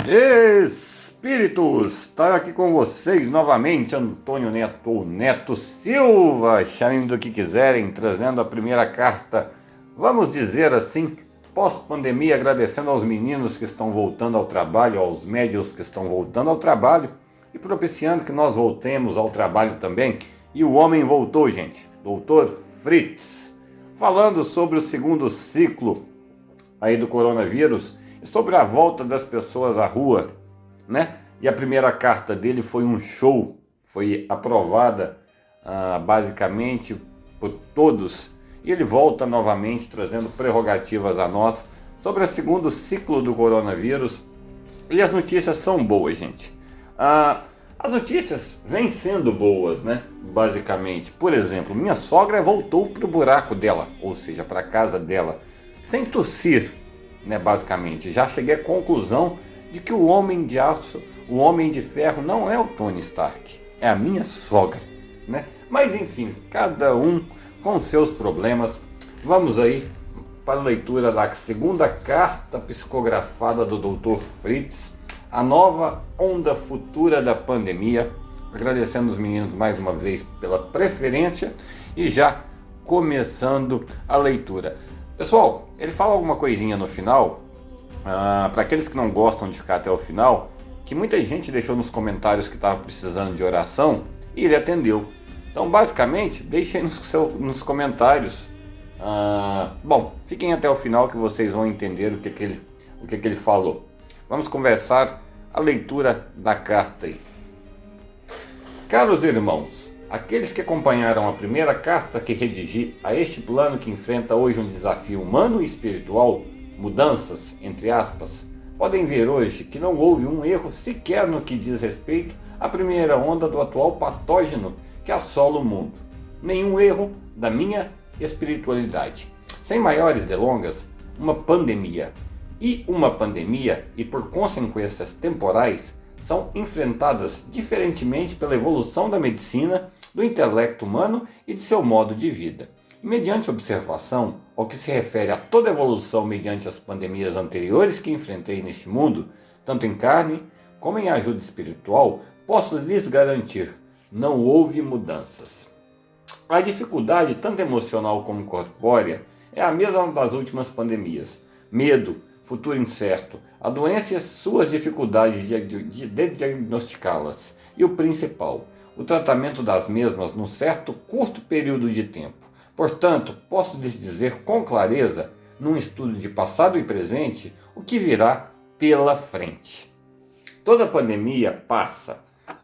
Espíritos, estar aqui com vocês novamente, Antônio Neto, ou Neto Silva, chamem do que quiserem, trazendo a primeira carta, vamos dizer assim, pós-pandemia, agradecendo aos meninos que estão voltando ao trabalho, aos médios que estão voltando ao trabalho e propiciando que nós voltemos ao trabalho também. E o homem voltou, gente, Doutor Fritz, falando sobre o segundo ciclo aí do coronavírus, sobre a volta das pessoas à rua, né? E a primeira carta dele foi um show, foi aprovada basicamente por todos, e ele volta novamente trazendo prerrogativas a nós sobre o segundo ciclo do coronavírus, e as notícias são boas, gente. As notícias vêm sendo boas, né? Basicamente, por exemplo, minha sogra voltou para o buraco dela, ou seja, para a casa dela, sem tossir, né, basicamente. Já cheguei à conclusão de que o homem de aço, o homem de ferro não é o Tony Stark, é a minha sogra, né? Mas enfim, cada um com seus problemas. Vamos aí para a leitura da segunda carta psicografada do Dr. Fritz, a nova onda futura da pandemia. Agradecendo os meninos mais uma vez pela preferência e já começando a leitura. Pessoal, ele fala alguma coisinha no final, para aqueles que não gostam de ficar até o final, que muita gente deixou nos comentários que estava precisando de oração e ele atendeu. Então, basicamente, deixem nos comentários. Bom, fiquem até o final que vocês vão entender o que ele falou. Vamos conversar a leitura da carta aí. Caros irmãos, aqueles que acompanharam a primeira carta que redigi a este plano que enfrenta hoje um desafio humano e espiritual, mudanças, entre aspas, podem ver hoje que não houve um erro sequer no que diz respeito à primeira onda do atual patógeno que assola o mundo. Nenhum erro da minha espiritualidade. Sem maiores delongas, uma pandemia, e por consequências temporais, são enfrentadas diferentemente pela evolução da medicina, do intelecto humano e de seu modo de vida. E mediante observação, ao que se refere a toda evolução mediante as pandemias anteriores que enfrentei neste mundo, tanto em carne como em ajuda espiritual, posso lhes garantir, não houve mudanças. A dificuldade, tanto emocional como corpórea, é a mesma das últimas pandemias. Medo, futuro incerto, a doença e as suas dificuldades de diagnosticá-las. E o principal, o tratamento das mesmas num certo curto período de tempo. Portanto, posso lhes dizer com clareza, num estudo de passado e presente, o que virá pela frente. Toda pandemia passa.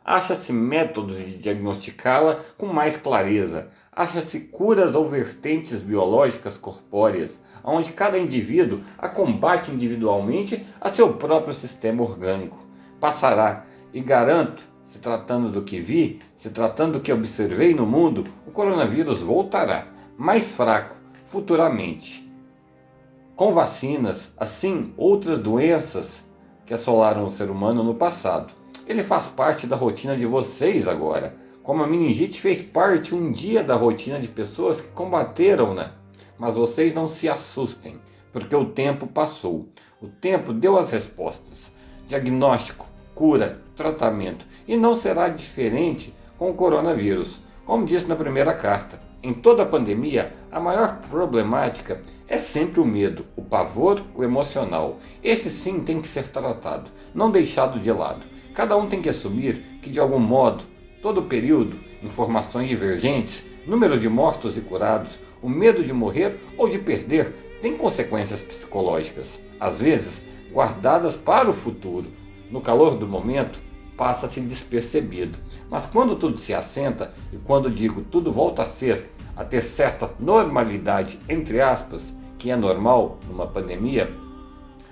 Acha-se métodos de diagnosticá-la com mais clareza. Acha-se curas ou vertentes biológicas corpóreas, onde cada indivíduo a combate individualmente a seu próprio sistema orgânico. Passará, e garanto, se tratando do que vi, se tratando do que observei no mundo, o coronavírus voltará, mais fraco, futuramente. Com vacinas, assim outras doenças que assolaram o ser humano no passado. Ele faz parte da rotina de vocês agora, como a meningite fez parte um dia da rotina de pessoas que combateram-na. Mas vocês não se assustem, porque o tempo passou. O tempo deu as respostas. Diagnóstico, cura, tratamento. E não será diferente com o coronavírus. Como disse na primeira carta, em toda a pandemia, a maior problemática é sempre o medo, o pavor, o emocional. Esse sim tem que ser tratado, não deixado de lado. Cada um tem que assumir que, de algum modo, todo o período, informações divergentes, números de mortos e curados, o medo de morrer ou de perder tem consequências psicológicas, às vezes guardadas para o futuro. No calor do momento, passa-se despercebido. Mas quando tudo se assenta, e quando digo tudo volta a ter certa normalidade, entre aspas, que é normal numa pandemia,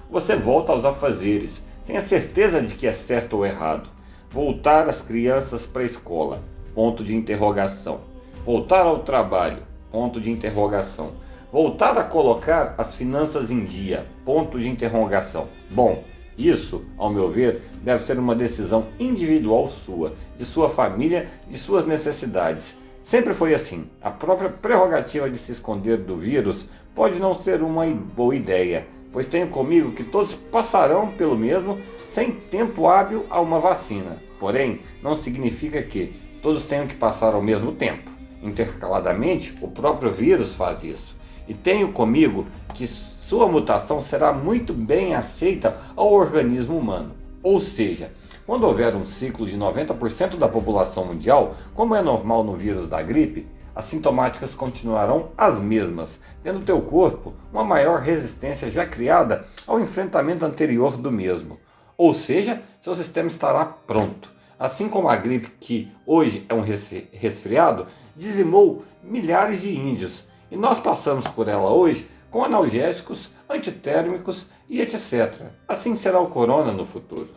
você volta aos afazeres, sem a certeza de que é certo ou errado. Voltar as crianças para a escola, ponto de interrogação. Voltar ao trabalho, ponto de interrogação. Voltar a colocar as finanças em dia, ponto de interrogação. Bom, isso, ao meu ver, deve ser uma decisão individual sua, de sua família, de suas necessidades. Sempre foi assim. A própria prerrogativa de se esconder do vírus pode não ser uma boa ideia. pois tenho comigo que todos passarão pelo mesmo sem tempo hábil a uma vacina. Porém, não significa que todos tenham que passar ao mesmo tempo. Intercaladamente, o próprio vírus faz isso. E tenho comigo que sua mutação será muito bem aceita ao organismo humano. Ou seja, quando houver um ciclo de 90% da população mundial, como é normal no vírus da gripe, as sintomáticas continuarão as mesmas, tendo teu corpo uma maior resistência já criada ao enfrentamento anterior do mesmo. Ou seja, seu sistema estará pronto. Assim como a gripe, que hoje é um resfriado, dizimou milhares de índios, e nós passamos por ela hoje com analgésicos, antitérmicos e etc. Assim será o corona no futuro.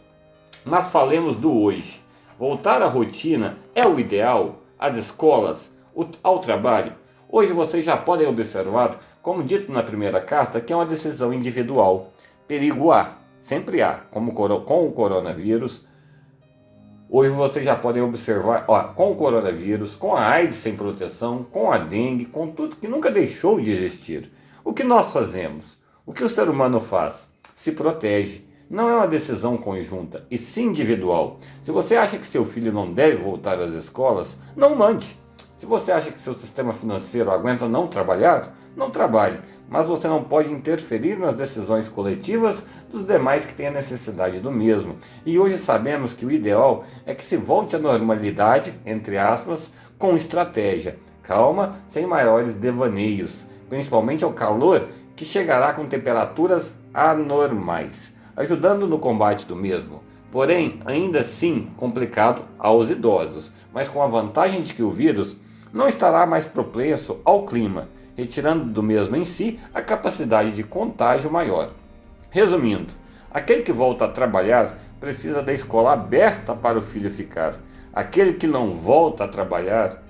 Mas falemos do hoje. Voltar à rotina é o ideal, às escolas, ao trabalho. Hoje vocês já podem observar, como dito na primeira carta, que é uma decisão individual. Perigo há, sempre há, como com o coronavírus. Hoje vocês já podem observar, com o coronavírus, com a AIDS sem proteção, com a dengue, com tudo que nunca deixou de existir. O que nós fazemos? O que o ser humano faz? Se protege. Não é uma decisão conjunta, e sim individual. Se você acha que seu filho não deve voltar às escolas, não mande. Se você acha que seu sistema financeiro aguenta não trabalhar, não trabalhe. Mas você não pode interferir nas decisões coletivas dos demais que têm a necessidade do mesmo. E hoje sabemos que o ideal é que se volte à normalidade, entre aspas, com estratégia. Calma, sem maiores devaneios. Principalmente ao calor, que chegará com temperaturas anormais, ajudando no combate do mesmo. Porém, ainda assim complicado aos idosos, mas com a vantagem de que o vírus não estará mais propenso ao clima, retirando do mesmo em si a capacidade de contágio maior. Resumindo, aquele que volta a trabalhar precisa da escola aberta para o filho ficar. Aquele que não volta a trabalhar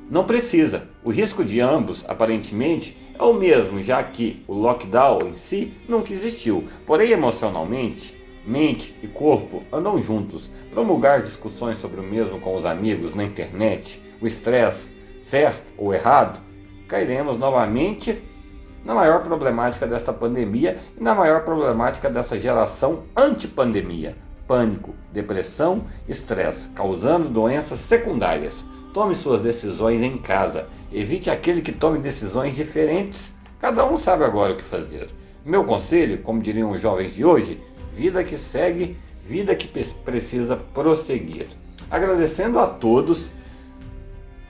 não precisa. O risco de ambos, aparentemente, é o mesmo, já que o lockdown em si nunca existiu. Porém, emocionalmente, mente e corpo andam juntos. Promulgar discussões sobre o mesmo com os amigos na internet, o estresse, certo ou errado, cairemos novamente na maior problemática desta pandemia e na maior problemática dessa geração antipandemia: pânico, depressão, estresse, causando doenças secundárias. Tome suas decisões em casa. Evite aquele que tome decisões diferentes. Cada um sabe agora o que fazer. Meu conselho, como diriam os jovens de hoje: vida que segue, vida que precisa prosseguir. Agradecendo a todos,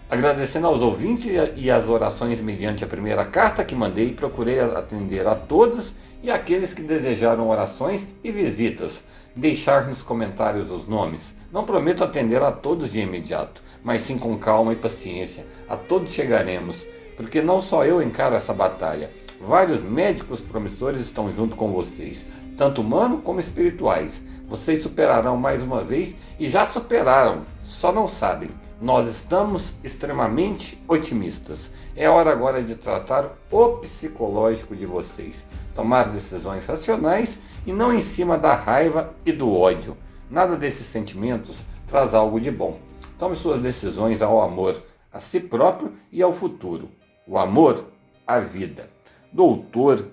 agradecendo aos ouvintes e às orações mediante a primeira carta que mandei, procurei atender a todos e aqueles que desejaram orações e visitas. Deixar nos comentários os nomes. Não prometo atender a todos de imediato, mas sim com calma e paciência. A todos chegaremos, porque não só eu encaro essa batalha. Vários médicos promissores estão junto com vocês, tanto humanos como espirituais. Vocês superarão mais uma vez e já superaram, só não sabem. Nós estamos extremamente otimistas. É hora agora de tratar o psicológico de vocês. Tomar decisões racionais e não em cima da raiva e do ódio. Nada desses sentimentos traz algo de bom. Tome suas decisões ao amor, a si próprio e ao futuro. O amor à vida. Doutor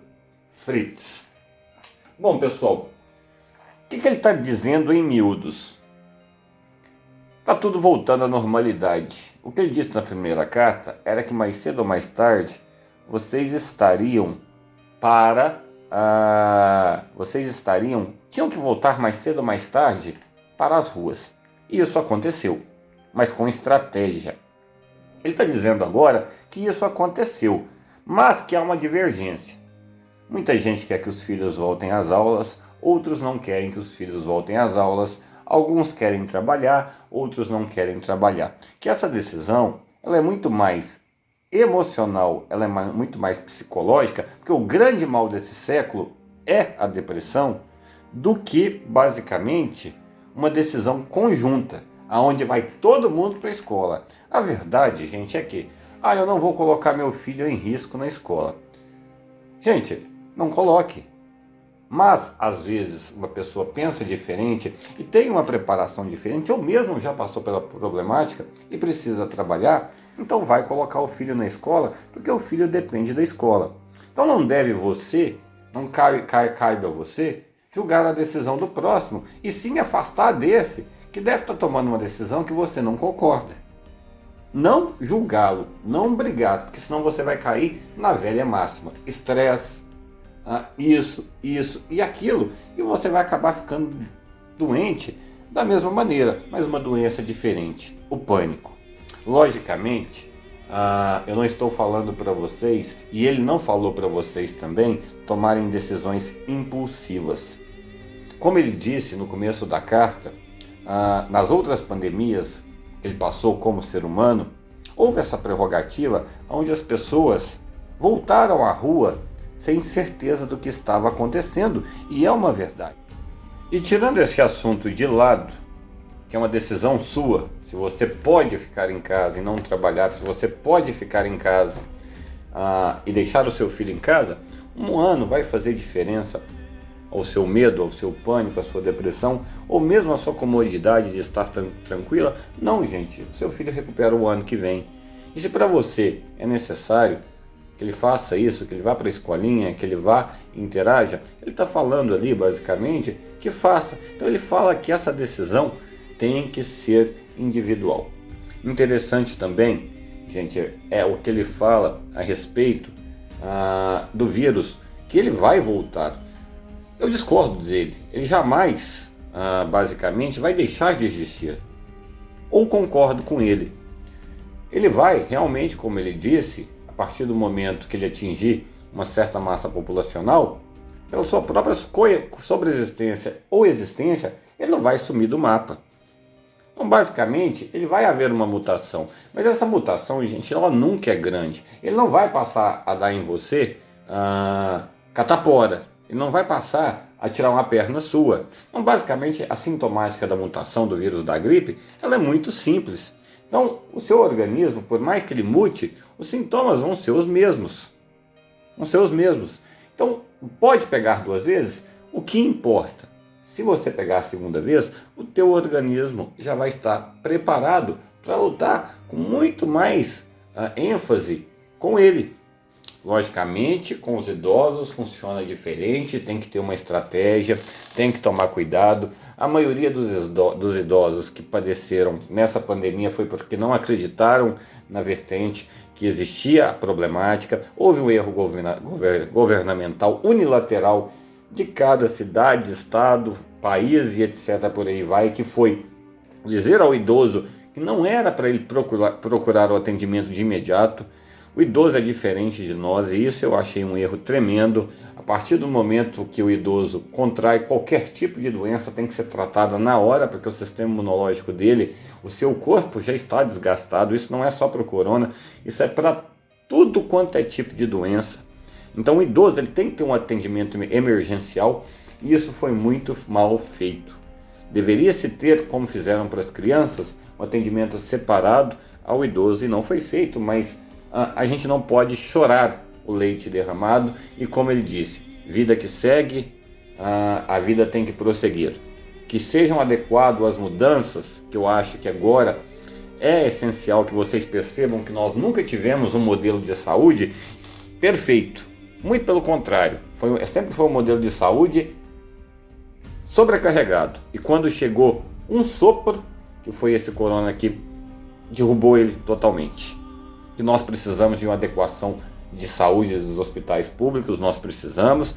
Fritz. Bom, pessoal, o que ele está dizendo em miúdos? Está tudo voltando à normalidade. O que ele disse na primeira carta era que mais cedo ou mais tarde vocês tinham que voltar mais cedo ou mais tarde para as ruas. E isso aconteceu, mas com estratégia. Ele está dizendo agora que isso aconteceu, mas que há uma divergência. Muita gente quer que os filhos voltem às aulas, outros não querem que os filhos voltem às aulas, alguns querem trabalhar, outros não querem trabalhar. Que essa decisão ela é muito mais emocional, ela é muito mais psicológica, porque o grande mal desse século é a depressão, do que basicamente uma decisão conjunta, aonde vai todo mundo para a escola. A verdade, gente, é que eu não vou colocar meu filho em risco na escola. Gente, não coloque. Mas, às vezes, uma pessoa pensa diferente e tem uma preparação diferente, ou mesmo já passou pela problemática e precisa trabalhar, então vai colocar o filho na escola, porque o filho depende da escola. Então não deve você Não cabe a você julgar a decisão do próximo, e sim afastar desse que deve estar tomando uma decisão que você não concorda. Não julgá-lo, não brigar, porque senão você vai cair na velha máxima: estresse, isso e aquilo, e você vai acabar ficando doente da mesma maneira, mas uma doença diferente: o pânico. Logicamente, eu não estou falando para vocês, e ele não falou para vocês também, tomarem decisões impulsivas. Como ele disse no começo da carta, nas outras pandemias que ele passou como ser humano, houve essa prerrogativa onde as pessoas voltaram à rua sem certeza do que estava acontecendo, e é uma verdade. E tirando esse assunto de lado, que é uma decisão sua, se você pode ficar em casa e não trabalhar, se você pode ficar em casa e deixar o seu filho em casa, um ano vai fazer diferença ao seu medo, ao seu pânico, à sua depressão, ou mesmo à sua comodidade de estar tranquila? Não, gente, o seu filho recupera o ano que vem. E se para você é necessário que ele faça isso, que ele vá para a escolinha, que ele vá e interaja, ele está falando ali basicamente que faça. Então ele fala que essa decisão tem que ser individual. Interessante também, gente, é o que ele fala a respeito do vírus, que ele vai voltar. Eu discordo dele. Ele jamais, basicamente, vai deixar de existir. Ou concordo com ele. Ele vai realmente, como ele disse, a partir do momento que ele atingir uma certa massa populacional, pela sua própria sobreexistência ou existência, ele não vai sumir do mapa. Então, basicamente, ele vai haver uma mutação. Mas essa mutação, gente, ela nunca é grande. Ele não vai passar a dar em você catapora. Ele não vai passar a tirar uma perna sua. Então, basicamente, a sintomática da mutação do vírus da gripe, ela é muito simples. Então, o seu organismo, por mais que ele mute, os sintomas vão ser os mesmos. Vão ser os mesmos. Então, pode pegar 2 vezes, o que importa? Se você pegar a segunda vez, o teu organismo já vai estar preparado para lutar com muito mais ênfase com ele. Logicamente, com os idosos funciona diferente, tem que ter uma estratégia, tem que tomar cuidado. A maioria dos idosos que padeceram nessa pandemia foi porque não acreditaram na vertente que existia a problemática. Houve um erro governamental unilateral de cada cidade, estado, país e etc. por aí vai, que foi dizer ao idoso que não era para ele procurar o atendimento de imediato. O idoso é diferente de nós e isso eu achei um erro tremendo. A partir do momento que o idoso contrai qualquer tipo de doença, tem que ser tratada na hora, porque o sistema imunológico dele, o seu corpo já está desgastado. Isso não é só para o corona, isso é para tudo quanto é tipo de doença. Então o idoso ele tem que ter um atendimento emergencial e isso foi muito mal feito. Deveria-se ter, como fizeram para as crianças, um atendimento separado ao idoso e não foi feito, mas a gente não pode chorar o leite derramado e, como ele disse, vida que segue, a vida tem que prosseguir. Que sejam adequados às mudanças, que eu acho que agora é essencial que vocês percebam que nós nunca tivemos um modelo de saúde perfeito. Muito pelo contrário, sempre foi um modelo de saúde sobrecarregado. E quando chegou um sopro, que foi esse corona que derrubou ele totalmente. Que nós precisamos de uma adequação de saúde dos hospitais públicos, nós precisamos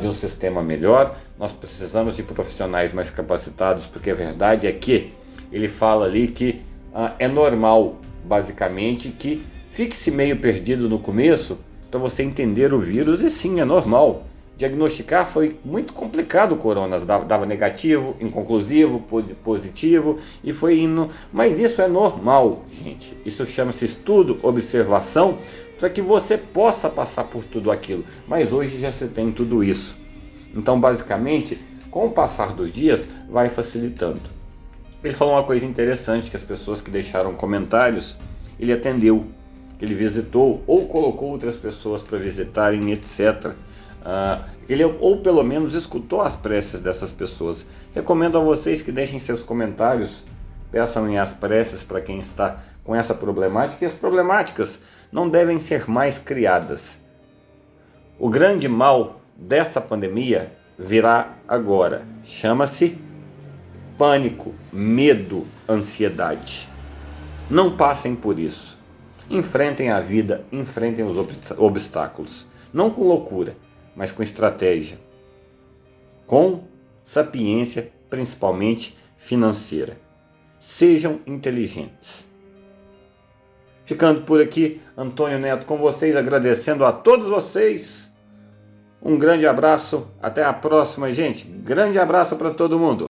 de um sistema melhor, nós precisamos de profissionais mais capacitados, porque a verdade é que ele fala ali que é normal, basicamente, que fique-se meio perdido no começo para você entender o vírus, e sim, é normal. Diagnosticar foi muito complicado o corona, dava negativo, inconclusivo, positivo e foi indo, mas isso é normal, gente. Isso chama-se estudo, observação, para que você possa passar por tudo aquilo, mas hoje já se tem tudo isso. Então, basicamente, com o passar dos dias, vai facilitando. Ele falou uma coisa interessante, que as pessoas que deixaram comentários, ele atendeu, ele visitou ou colocou outras pessoas para visitarem, etc. Ele ou pelo menos escutou as preces dessas pessoas. Recomendo a vocês que deixem seus comentários, peçam as preces para quem está com essa problemática, e as problemáticas não devem ser mais criadas. O grande mal dessa pandemia virá agora. Chama-se pânico, medo, ansiedade. Não passem por isso. Enfrentem a vida, enfrentem os obstáculos. Não com loucura, mas com estratégia. Com sapiência, principalmente financeira. Sejam inteligentes. Ficando por aqui, Antônio Neto com vocês, agradecendo a todos vocês. Um grande abraço, até a próxima, gente. Grande abraço para todo mundo.